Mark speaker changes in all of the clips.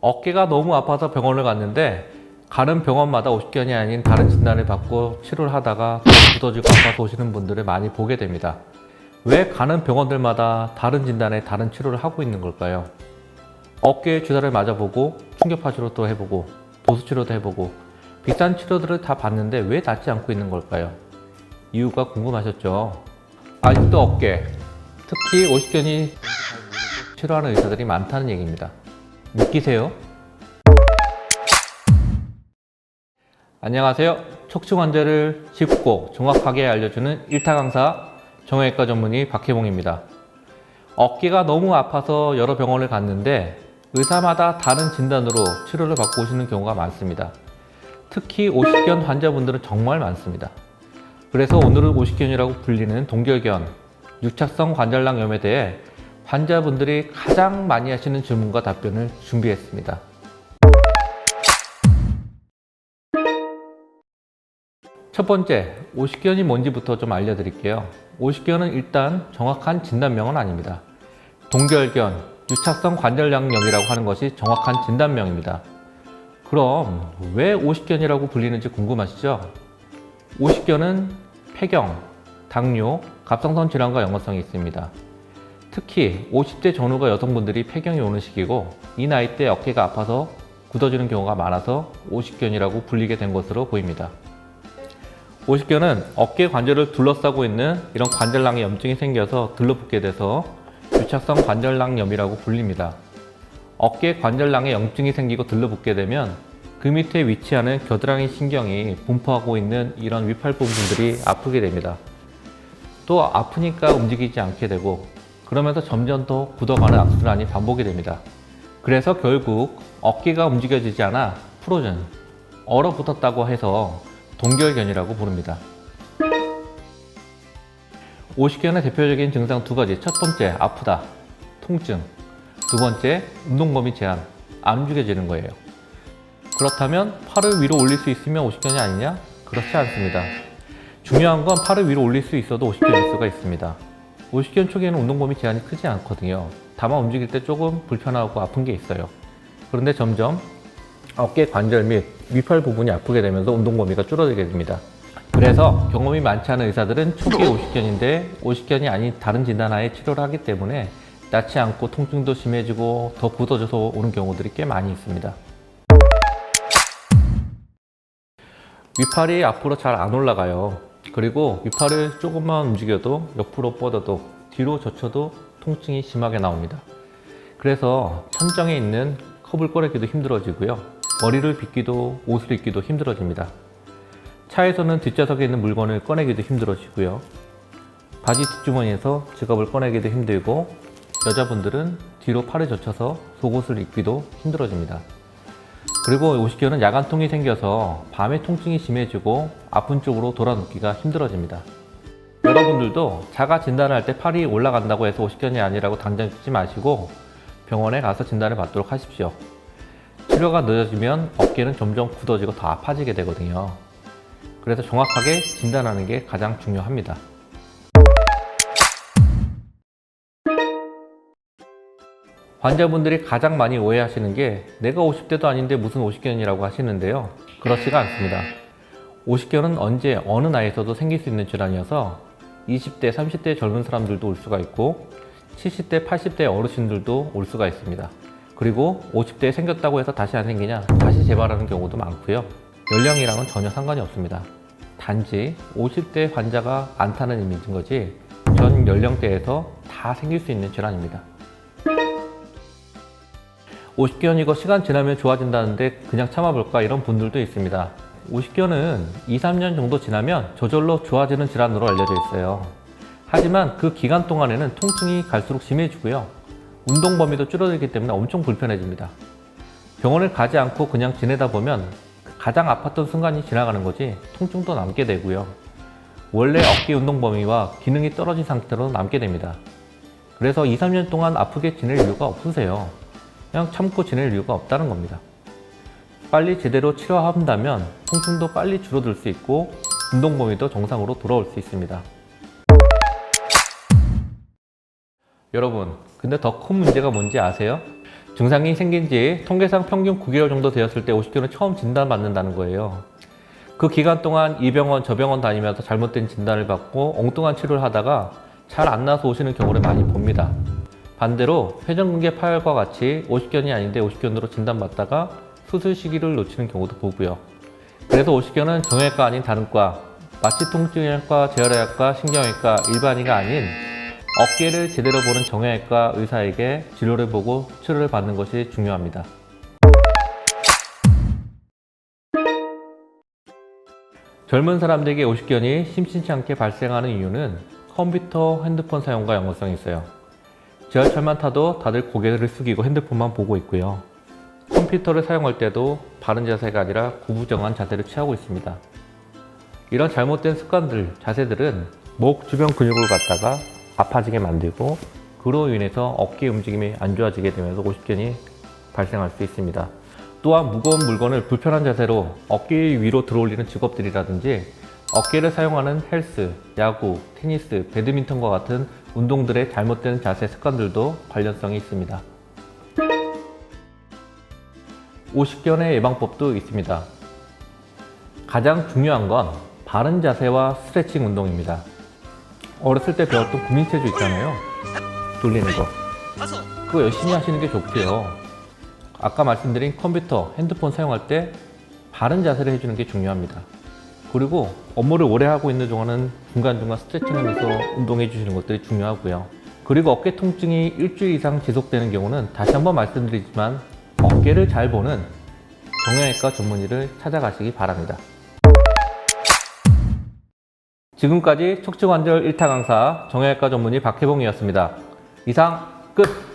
Speaker 1: 어깨가 너무 아파서 병원을 갔는데 가는 병원마다 50견이 아닌 다른 진단을 받고 치료를 하다가 더 굳어지고 아파서 오시는 분들을 많이 보게 됩니다. 왜 가는 병원들마다 다른 진단에 다른 치료를 하고 있는 걸까요? 어깨에 주사를 맞아보고 충격파 치료도 해보고 보수 치료도 해보고 비싼 치료들을 다 봤는데 왜 낫지 않고 있는 걸까요? 이유가 궁금하셨죠? 아직도 어깨, 특히 50견이 치료하는 의사들이 많다는 얘기입니다. 믿기세요? 안녕하세요. 척추 관절을 쉽고 정확하게 알려주는 1타 강사 정형외과 전문의 박혜봉입니다. 어깨가 너무 아파서 여러 병원을 갔는데 의사마다 다른 진단으로 치료를 받고 오시는 경우가 많습니다. 특히 50견 환자분들은 정말 많습니다. 그래서 오늘은 50견이라고 불리는 동결견, 유착성 관절낭염에 대해 환자분들이 가장 많이 하시는 질문과 답변을 준비했습니다. 첫 번째, 50견이 뭔지부터 좀 알려드릴게요. 50견은 일단 정확한 진단명은 아닙니다. 동결견, 유착성 관절낭염이라고 하는 것이 정확한 진단명입니다. 그럼 왜 50견이라고 불리는지 궁금하시죠? 50견은 폐경, 당뇨, 갑상선 질환과 연관성이 있습니다. 특히 50대 전후가 여성분들이 폐경이 오는 시기고 이 나이 때 어깨가 아파서 굳어지는 경우가 많아서 50견이라고 불리게 된 것으로 보입니다. 50견은 어깨 관절을 둘러싸고 있는 이런 관절낭의 염증이 생겨서 들러붙게 돼서 유착성 관절낭염이라고 불립니다. 어깨 관절낭에 염증이 생기고 들러붙게 되면 그 밑에 위치하는 겨드랑이 신경이 분포하고 있는 이런 위팔 부분들이 아프게 됩니다. 또 아프니까 움직이지 않게 되고 그러면서 점점 더 굳어가는 악순환이 반복이 됩니다. 그래서 결국 어깨가 움직여지지 않아 프로즌, 얼어붙었다고 해서 동결견이라고 부릅니다. 50견의 대표적인 증상 두 가지. 첫 번째, 아프다, 통증. 두 번째, 운동 범위 제한, 안 움직여지는 거예요. 그렇다면 팔을 위로 올릴 수 있으면 50견이 아니냐? 그렇지 않습니다. 중요한 건 팔을 위로 올릴 수 있어도 50견일 수가 있습니다. 50견 초기에는 운동 범위 제한이 크지 않거든요. 다만 움직일 때 조금 불편하고 아픈 게 있어요. 그런데 점점 어깨 관절 및 위팔 부분이 아프게 되면서 운동 범위가 줄어들게 됩니다. 그래서 경험이 많지 않은 의사들은 초기에 50견인데 50견이 아닌 다른 진단하에 치료를 하기 때문에 낫지 않고 통증도 심해지고 더 굳어져서 오는 경우들이 꽤 많이 있습니다. 위팔이 앞으로 잘 안 올라가요. 그리고 위팔을 조금만 움직여도 옆으로 뻗어도 뒤로 젖혀도 통증이 심하게 나옵니다. 그래서 천정에 있는 컵을 꺼내기도 힘들어지고요. 머리를 빗기도 옷을 입기도 힘들어집니다. 차에서는 뒷좌석에 있는 물건을 꺼내기도 힘들어지고요. 바지 뒷주머니에서 지갑을 꺼내기도 힘들고 여자분들은 뒤로 팔을 젖혀서 속옷을 입기도 힘들어집니다. 그리고 50견은 야간통이 생겨서 밤에 통증이 심해지고 아픈 쪽으로 돌아 눕기가 힘들어집니다. 여러분들도 자가 진단을 할 때 팔이 올라간다고 해서 50견이 아니라고 당장 믿지 마시고 병원에 가서 진단을 받도록 하십시오. 치료가 늦어지면 어깨는 점점 굳어지고 더 아파지게 되거든요. 그래서 정확하게 진단하는 게 가장 중요합니다. 환자분들이 가장 많이 오해하시는 게 내가 50대도 아닌데 무슨 50견이라고 하시는데요. 그렇지가 않습니다. 50견은 언제 어느 나이에서도 생길 수 있는 질환이어서 20대, 30대 젊은 사람들도 올 수가 있고 70대, 80대 어르신들도 올 수가 있습니다. 그리고 50대에 생겼다고 해서 다시 안 생기냐? 다시 재발하는 경우도 많고요. 연령이랑은 전혀 상관이 없습니다. 단지 50대 환자가 많다는 의미인 거지 전 연령대에서 다 생길 수 있는 질환입니다. 50견 이거 시간 지나면 좋아진다는데 그냥 참아볼까 이런 분들도 있습니다. 50견은 2, 3년 정도 지나면 저절로 좋아지는 질환으로 알려져 있어요. 하지만 그 기간 동안에는 통증이 갈수록 심해지고요. 운동 범위도 줄어들기 때문에 엄청 불편해집니다. 병원을 가지 않고 그냥 지내다 보면 가장 아팠던 순간이 지나가는 거지 통증도 남게 되고요. 원래 어깨 운동 범위와 기능이 떨어진 상태로 남게 됩니다. 그래서 2, 3년 동안 아프게 지낼 이유가 없으세요. 그냥 참고 지낼 이유가 없다는 겁니다. 빨리 제대로 치료한다면 통증도 빨리 줄어들 수 있고 운동 범위도 정상으로 돌아올 수 있습니다. 여러분, 근데 더 큰 문제가 뭔지 아세요? 증상이 생긴 지 통계상 평균 9개월 정도 되었을 때 50견을 처음 진단받는다는 거예요. 그 기간 동안 이 병원 저 병원 다니면서 잘못된 진단을 받고 엉뚱한 치료를 하다가 잘 안 나서 오시는 경우를 많이 봅니다. 반대로 회전근개 파열과 같이 50견이 아닌데 50견으로 진단받다가 수술 시기를 놓치는 경우도 보고요. 그래서 50견은 정형외과 아닌 다른 과, 마취통증의학과, 재활의학과, 신경외과, 일반의가 아닌 어깨를 제대로 보는 정형외과 의사에게 진료를 보고 치료를 받는 것이 중요합니다. 젊은 사람들에게 50견이 심심치 않게 발생하는 이유는 컴퓨터, 핸드폰 사용과 연관성이 있어요. 지하철만 타도 다들 고개를 숙이고 핸드폰만 보고 있고요. 컴퓨터를 사용할 때도 바른 자세가 아니라 구부정한 자세를 취하고 있습니다. 이런 잘못된 습관들, 자세들은 목 주변 근육을 갖다가 아파지게 만들고 그로 인해서 어깨 움직임이 안 좋아지게 되면서 50견이 발생할 수 있습니다. 또한 무거운 물건을 불편한 자세로 어깨 위로 들어올리는 직업들이라든지 어깨를 사용하는 헬스, 야구, 테니스, 배드민턴과 같은 운동들의 잘못된 자세 습관들도 관련성이 있습니다. 50견의 예방법도 있습니다. 가장 중요한 건 바른 자세와 스트레칭 운동입니다. 어렸을 때 배웠던 구민체조 있잖아요. 돌리는 거. 그거 열심히 하시는 게 좋고요. 아까 말씀드린 컴퓨터, 핸드폰 사용할 때 바른 자세를 해주는 게 중요합니다. 그리고 업무를 오래 하고 있는 동안은 중간중간 스트레칭하면서 운동해 주시는 것들이 중요하고요. 그리고 어깨 통증이 일주일 이상 지속되는 경우는 다시 한번 말씀드리지만 어깨를 잘 보는 정형외과 전문의를 찾아가시기 바랍니다. 지금까지 척추관절 1타 강사 정형외과 전문의 박혜봉이었습니다. 이상 끝!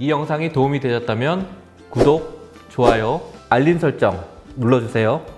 Speaker 1: 이 영상이 도움이 되셨다면 구독, 좋아요, 알림 설정 눌러주세요.